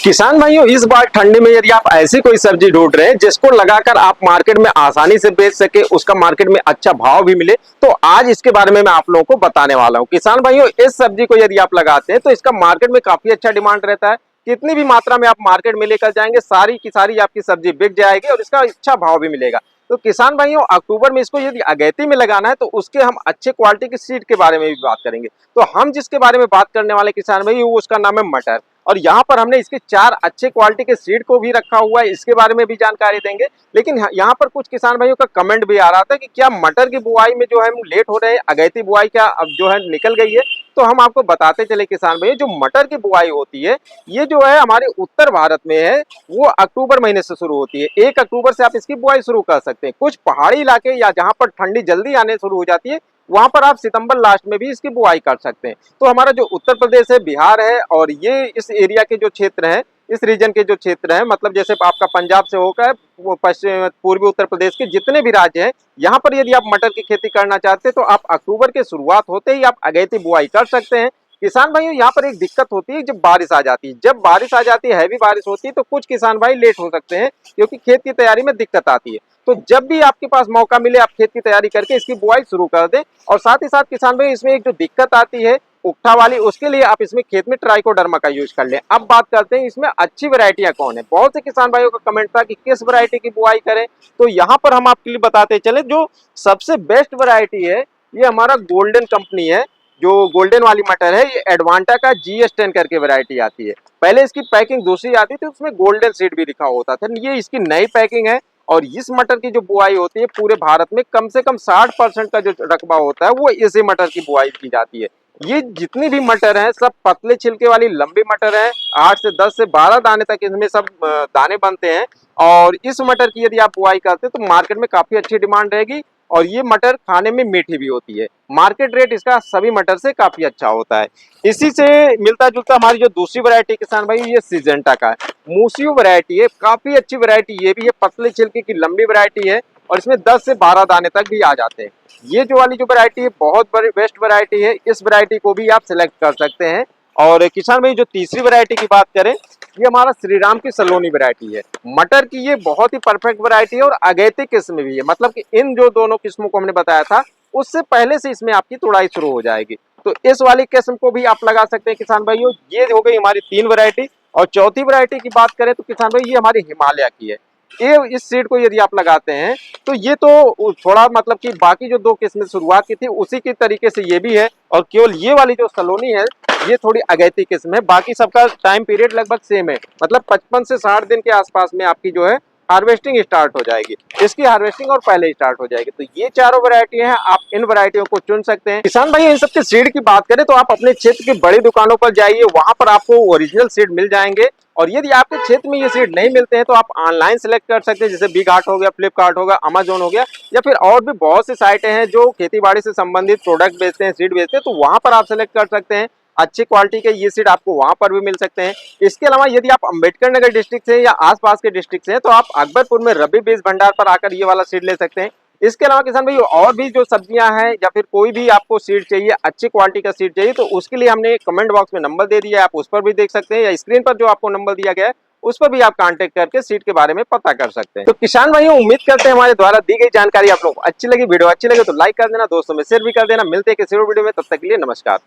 किसान भाइयों, इस बार ठंडी में यदि आप ऐसी कोई सब्जी ढूंढ रहे हैं जिसको लगाकर आप मार्केट में आसानी से बेच सके, उसका मार्केट में अच्छा भाव भी मिले, तो आज इसके बारे में मैं आप लोगों को बताने वाला हूं। किसान भाइयों, इस सब्जी को यदि आप लगाते हैं तो इसका मार्केट में काफी अच्छा डिमांड रहता है। कितनी भी मात्रा में आप मार्केट में लेकर जाएंगे, सारी की सारी आपकी सब्जी बिक जाएगी और इसका अच्छा भाव भी मिलेगा। तो किसान भाइयों, अक्टूबर में इसको यदि अगेती में लगाना है तो उसके हम अच्छे क्वालिटी की सीड के बारे में भी बात करेंगे। तो हम जिसके बारे में बात करने वाले किसान भाइयों, उसका नाम है मटर। और यहाँ पर हमने इसके 4 अच्छे क्वालिटी के सीड को भी रखा हुआ है, इसके बारे में भी जानकारी देंगे। लेकिन यहाँ पर कुछ किसान भाइयों का कमेंट भी आ रहा था कि क्या मटर की बुआई में जो है हम लेट हो रहे हैं, अगेती बुआई क्या अब जो है निकल गई है। तो हम आपको बताते चले किसान भाइयों, जो मटर की बुआई होती है ये जो है हमारे उत्तर भारत में है, वो अक्टूबर महीने से शुरू होती है। 1 अक्टूबर से आप इसकी बुआई शुरू कर सकते हैं। कुछ पहाड़ी इलाके या जहाँ पर ठंडी जल्दी आने शुरू हो जाती है, वहां पर आप सितंबर लास्ट में भी इसकी बुआई कर सकते हैं। तो हमारा जो उत्तर प्रदेश है, बिहार है, और ये इस एरिया के जो क्षेत्र हैं, इस रीजन के जो क्षेत्र हैं, मतलब जैसे आपका पंजाब से होकर वो पश्चिम पूर्वी उत्तर प्रदेश के जितने भी राज्य हैं, यहाँ पर यदि आप मटर की खेती करना चाहते हैं तो आप अक्टूबर के शुरुआत होते ही आप अगेती बुआई कर सकते हैं। किसान भाइयों, यहाँ पर एक दिक्कत होती है जब बारिश आ जाती है। जब बारिश आ जाती है, हैवी बारिश होती है, तो कुछ किसान भाई लेट हो सकते हैं क्योंकि खेत की तैयारी में दिक्कत आती है। तो जब भी आपके पास मौका मिले, आप खेत की तैयारी करके इसकी बुआई शुरू कर दें। और साथ ही साथ किसान भाई, इसमें एक जो दिक्कत आती है उकठा वाली, उसके लिए आप इसमें खेत में ट्राइकोडर्मा का यूज कर लें। अब बात करते हैं इसमें अच्छी वैरायटियां कौन है। बहुत से किसान भाइयों का कमेंट था कि किस वैरायटी की बुआई करें, तो यहाँ पर हम आपके लिए बताते चले जो सबसे बेस्ट वैरायटी है, ये हमारा गोल्डन कंपनी है। जो गोल्डन वाली मटर है, ये एडवांटा का GS10 करके वैरायटी आती है। पहले इसकी पैकिंग दूसरी आती थी, उसमें गोल्डन सीड भी लिखा होता था। ये इसकी नई पैकिंग है। और इस मटर की जो बुआई होती है, पूरे भारत में कम से कम 60% का जो रकबा होता है वो इसी मटर की बुआई की जाती है। ये जितनी भी मटर हैं, सब पतले छिलके वाली लंबी मटर है। 8 से 10 से 12 दाने तक इसमें सब दाने बनते हैं। और इस मटर की यदि आप बुआई करते हैं तो मार्केट में काफी अच्छी डिमांड रहेगी। और ये मटर खाने में मीठी भी होती है। मार्केट रेट इसका सभी मटर से काफी अच्छा होता है। इसी से मिलता जुलता हमारी जो दूसरी वैरायटी किसान भाई, ये सिजेंटा का है। मूसियो वैरायटी है, काफी अच्छी वैरायटी ये भी है। पतले छिलके की लंबी वैरायटी है और इसमें 10 से 12 दाने तक भी आ जाते हैं। ये जो वाली जो वैरायटी है, बहुत बड़ी बेस्ट वैरायटी है। इस वैरायटी को भी आप सिलेक्ट कर सकते हैं। और किसान भाई, जो तीसरी वैरायटी की बात करें, ये हमारा श्रीराम की सलोनी वैरायटी है। मटर की ये बहुत ही परफेक्ट वैरायटी है और अगेती किस्म भी है। मतलब कि इन जो दोनों किस्मों को हमने बताया था, उससे पहले से इसमें आपकी तुड़ाई शुरू हो जाएगी। तो इस वाली किस्म को भी आप लगा सकते हैं किसान भाइयों। ये हो गई हमारी 3 वैरायटी। और चौथी वैरायटी की बात करें तो किसान भाई, ये हमारी हिमालय की है। ये इस सीड को यदि आप लगाते हैं तो ये तो थोड़ा मतलब कि बाकी जो 2 किस्में शुरुआत की थी उसी की तरीके से ये भी है। और केवल ये वाली जो सलोनी है, ये थोड़ी अगैती किस्म है। बाकी सबका टाइम पीरियड लगभग सेम है। मतलब 55 से 60 दिन के आसपास में आपकी जो है हार्वेस्टिंग स्टार्ट हो जाएगी। इसकी हार्वेस्टिंग और पहले स्टार्ट हो जाएगी। तो ये चारों वैरायटी हैं, आप इन वैरायटियों को चुन सकते हैं। किसान भाई, इन सबके सीड की बात करें तो आप अपने क्षेत्र की बड़ी दुकानों पर जाइए, वहां पर आपको ओरिजिनल सीड मिल जाएंगे। और यदि आपके क्षेत्र में ये सीड नहीं मिलते हैं तो आप ऑनलाइन सेलेक्ट कर सकते हैं, जैसे बिग हार्ट हो गया, फ्लिपकार्ट हो गया, अमेजोन हो गया, या फिर और भी बहुत सी साइटें हैं जो खेती बाड़ी से संबंधित प्रोडक्ट बेचते हैं, सीड बेचते हैं। तो वहां पर आप सेलेक्ट कर सकते हैं। अच्छी क्वालिटी के ये सीड आपको वहां पर भी मिल सकते हैं। इसके अलावा यदि आप अंबेडकर नगर डिस्ट्रिक्ट से या आसपास के डिस्ट्रिक्ट से हैं तो आप अकबरपुर में रवि बीज भंडार पर आकर ये वाला सीड ले सकते हैं। इसके अलावा किसान भाई, और भी जो सब्जियां हैं या फिर कोई भी आपको सीड चाहिए, अच्छी क्वालिटी का सीड चाहिए, तो उसके लिए हमने कमेंट बॉक्स में नंबर दे दिया है, आप उस पर भी देख सकते हैं, या स्क्रीन पर जो आपको नंबर दिया गया है उस पर भी आप कांटेक्ट करके सीड के बारे में पता कर सकते हैं। तो किसान भाइयों, उम्मीद करते हैं हमारे द्वारा दी गई जानकारी आप लोगों को अच्छी लगी। वीडियो अच्छी लगे तो लाइक कर देना, दोस्तों में शेयर भी कर देना। मिलते हैं किसी और वीडियो में, तब तक के लिए नमस्कार।